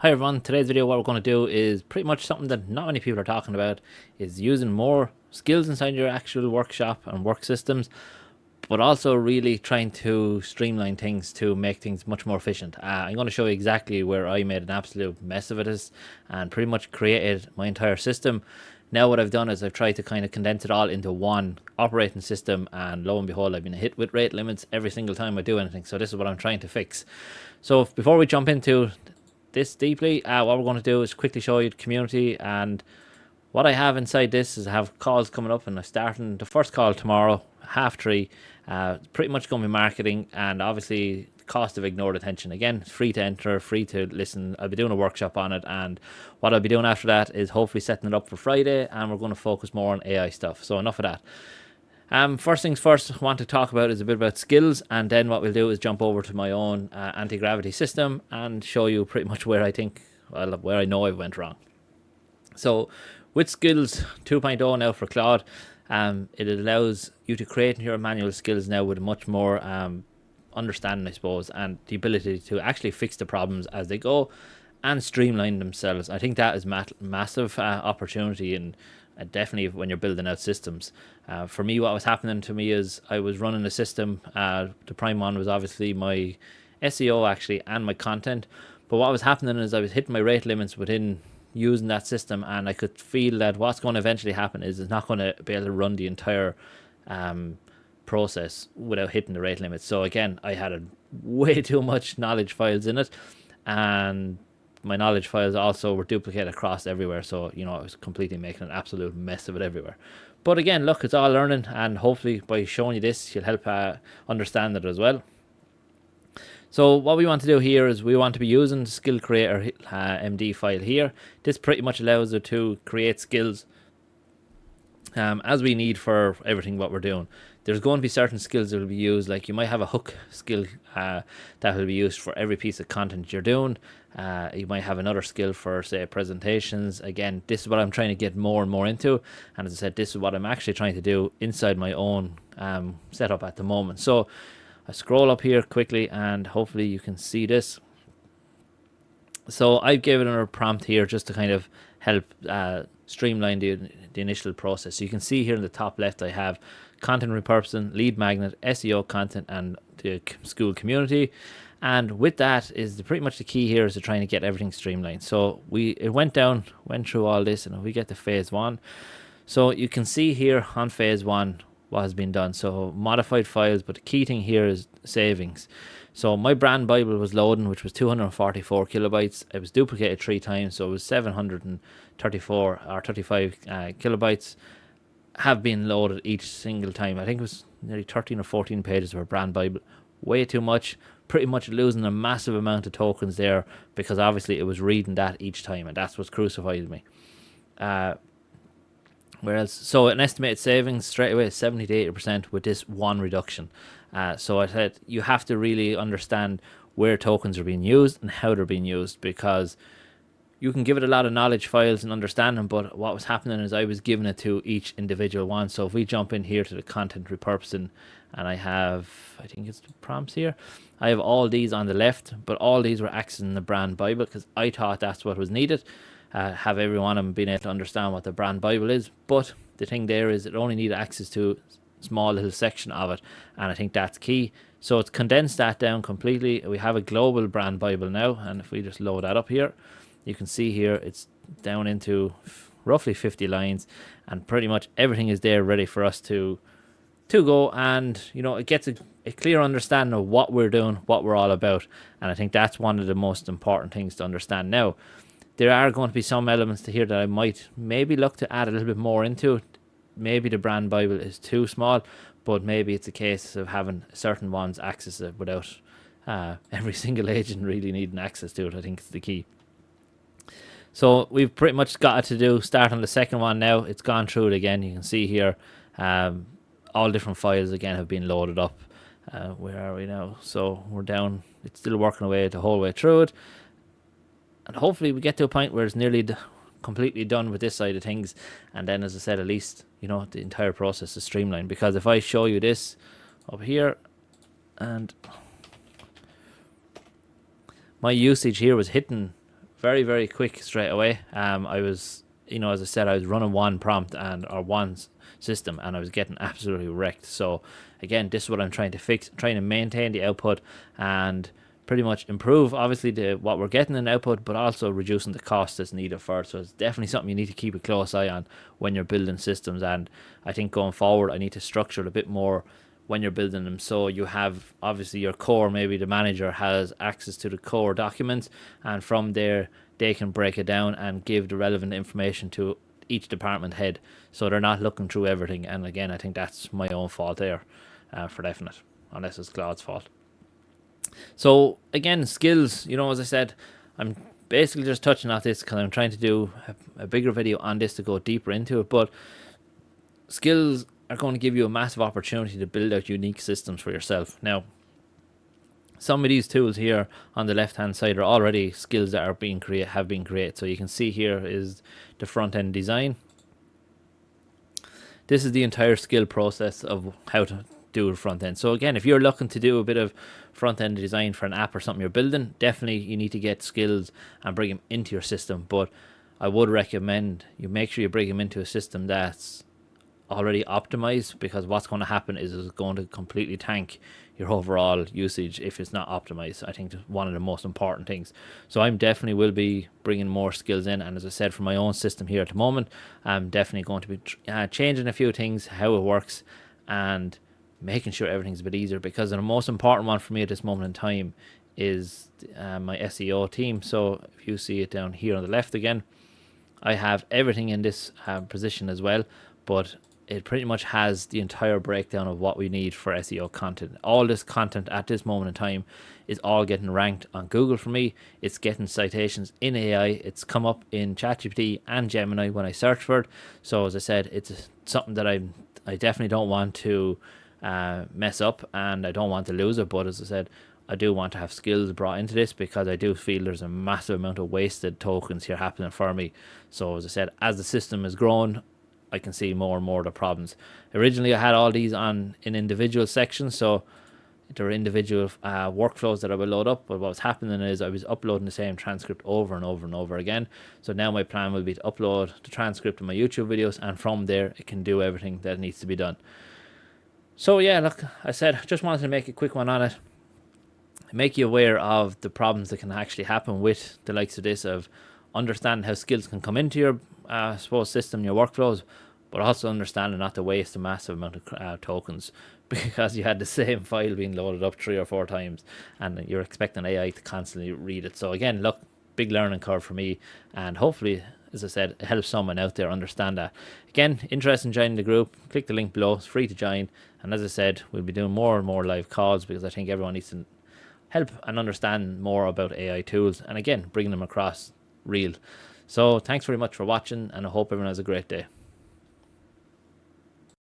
Hi everyone, today's video what we're going to do is pretty much something that not many people are talking about, is using more skills inside your actual workshop and work systems, but also really trying to streamline things to make things much more efficient. I'm going to show you exactly where I made an absolute mess of it and pretty much created my entire system. Now what I've done is I've tried to kind of condense it all into one operating system, and lo and behold, I've been hit with rate limits every single time I do anything. So this is what I'm trying to fix. So before we jump into this deeply, what we're going to do is quickly show you the community, and what I have inside this is I have calls coming up, and I'm starting the first call tomorrow, 3:30. Pretty much going to be marketing, and obviously the cost of ignored attention. Again, it's free to enter, free to listen. I'll be doing a workshop on it, and what I'll be doing after that is hopefully setting it up for Friday, and we're going to focus more on AI stuff. So enough of that. First things first, I want to talk about is a bit about skills, and then what we'll do is jump over to my own anti-gravity system and show you pretty much where I think, well, where I know I went wrong. So with skills 2.0 now for Claude, it allows you to create your manual skills now with a much more understanding, I suppose, and the ability to actually fix the problems as they go and streamline themselves. I think that is massive opportunity, and definitely when you're building out systems. For me, what was happening to me is I was running a system. The prime one was obviously my SEO actually and my content. But what was happening is I was hitting my rate limits within using that system, and I could feel that what's going to eventually happen is it's not going to be able to run the entire process without hitting the rate limits. So again, I had way too much knowledge files in it, and my knowledge files also were duplicated across everywhere. So, I was completely making an absolute mess of it everywhere. But again, look, it's all learning, and hopefully by showing you this, you'll help understand it as well. So what we want to do here is we want to be using the skill creator MD file here. This pretty much allows us to create skills as we need for everything what we're doing. There's going to be certain skills that will be used, like you might have a hook skill that will be used for every piece of content you're doing. You might have another skill for, say, presentations. Again, this is what I'm trying to get more and more into, and as I said, this is what I'm actually trying to do inside my own setup at the moment. So I scroll up here quickly, and hopefully you can see this. So I've given a prompt here just to kind of help streamline the initial process. So you can see here in the top left, I have content repurposing, lead magnet, SEO content, and the school community. And with that is pretty much the key here is to trying to get everything streamlined. So it went through all this, and we get to phase one. So you can see here on phase one what has been done. So modified files, but the key thing here is savings. So my brand Bible was loading, which was 244 kilobytes. It was duplicated 3 times, so it was 734 or 35 kilobytes have been loaded each single time. I think it was nearly 13 or 14 pages of a brand Bible. Way too much. Pretty much losing a massive amount of tokens there, because obviously it was reading that each time, and that's what's crucified me. Whereas, so an estimated savings straight away is 70 to 80% with this one reduction. So I said you have to really understand where tokens are being used and how they're being used, because you can give it a lot of knowledge files and understand them, but what was happening is I was giving it to each individual one. So if we jump in here to the content repurposing, and I think it's the prompts here, I have all these on the left, but all these were accessing the brand Bible because I thought that's what was needed. Have everyone of them being able to understand what the brand Bible is, but the thing there is it only needed access to a small little section of it, and I think that's key. So it's condensed that down completely. We have a global brand Bible now, and if we just load that up here, you can see here it's down into roughly 50 lines, and pretty much everything is there ready for us to go, and it gets a clear understanding of what we're doing, what we're all about, and I think that's one of the most important things to understand. Now, there are going to be some elements to here that I might maybe look to add a little bit more into. Maybe the brand Bible is too small, but maybe it's a case of having certain ones access it without every single agent really needing access to it. I think it's the key. So we've pretty much got it to start on the second one now. It's gone through it again. You can see here all different files again have been loaded up. Where are we now? So we're down. It's still working away the whole way through it. And hopefully we get to a point where it's nearly completely done with this side of things. And then, as I said, at least, the entire process is streamlined. Because if I show you this up here, and my usage here was hitting very, very quick straight away. I was, as I said, I was running one prompt or one system, and I was getting absolutely wrecked. So again, this is what I'm trying to fix, trying to maintain the output and pretty much improve obviously what we're getting in output, but also reducing the cost that's needed for it. So it's definitely something you need to keep a close eye on when you're building systems. And I think going forward, I need to structure it a bit more when you're building them, so you have obviously your core, maybe the manager has access to the core documents, and from there they can break it down and give the relevant information to each department head, so they're not looking through everything. And again, I think that's my own fault there, for definite, unless it's Claude's fault. So again, skills, as I said, I'm basically just touching on this because I'm trying to do a bigger video on this to go deeper into it. But skills are going to give you a massive opportunity to build out unique systems for yourself. Now, some of these tools here on the left hand side are already skills that have been created. So you can see here is the front end design. This is the entire skill process of how to do a front end. So again, if you're looking to do a bit of front end design for an app or something you're building, definitely you need to get skills and bring them into your system. But I would recommend you make sure you bring them into a system that's already optimized, because what's going to happen is it's going to completely tank your overall usage if it's not optimized. I think it's one of the most important things. So I'm definitely will be bringing more skills in, and as I said, for my own system here at the moment, I'm definitely going to be changing a few things, how it works, and making sure everything's a bit easier, because the most important one for me at this moment in time is my SEO team. So if you see it down here on the left again, I have everything in this position as well, but it pretty much has the entire breakdown of what we need for SEO content. All this content at this moment in time is all getting ranked on Google for me. It's getting citations in AI. It's come up in ChatGPT and Gemini when I search for it. So as I said, it's something that I definitely don't want to mess up, and I don't want to lose it. But as I said, I do want to have skills brought into this, because I do feel there's a massive amount of wasted tokens here happening for me. So as I said, as the system is growing, I can see more and more of the problems. Originally, I had all these in individual sections, so there are individual workflows that I would load up. But what's happening is I was uploading the same transcript over and over and over again. So now my plan will be to upload the transcript of my YouTube videos, and from there it can do everything that needs to be done. So yeah, look, I said just wanted to make a quick one on it, make you aware of the problems that can actually happen with the likes of this, of understanding how skills can come into your system, your workflows, but also understanding not to waste a massive amount of tokens, because you had the same file being loaded up 3 or 4 times, and you're expecting AI to constantly read it. So again, look, big learning curve for me, and hopefully, as I said, it helps someone out there understand that. Again, interested in joining the group, click the link below. It's free to join, and as I said, we'll be doing more and more live calls, because I think everyone needs to help and understand more about AI tools, and again, bringing them across real. So thanks very much for watching, and I hope everyone has a great day.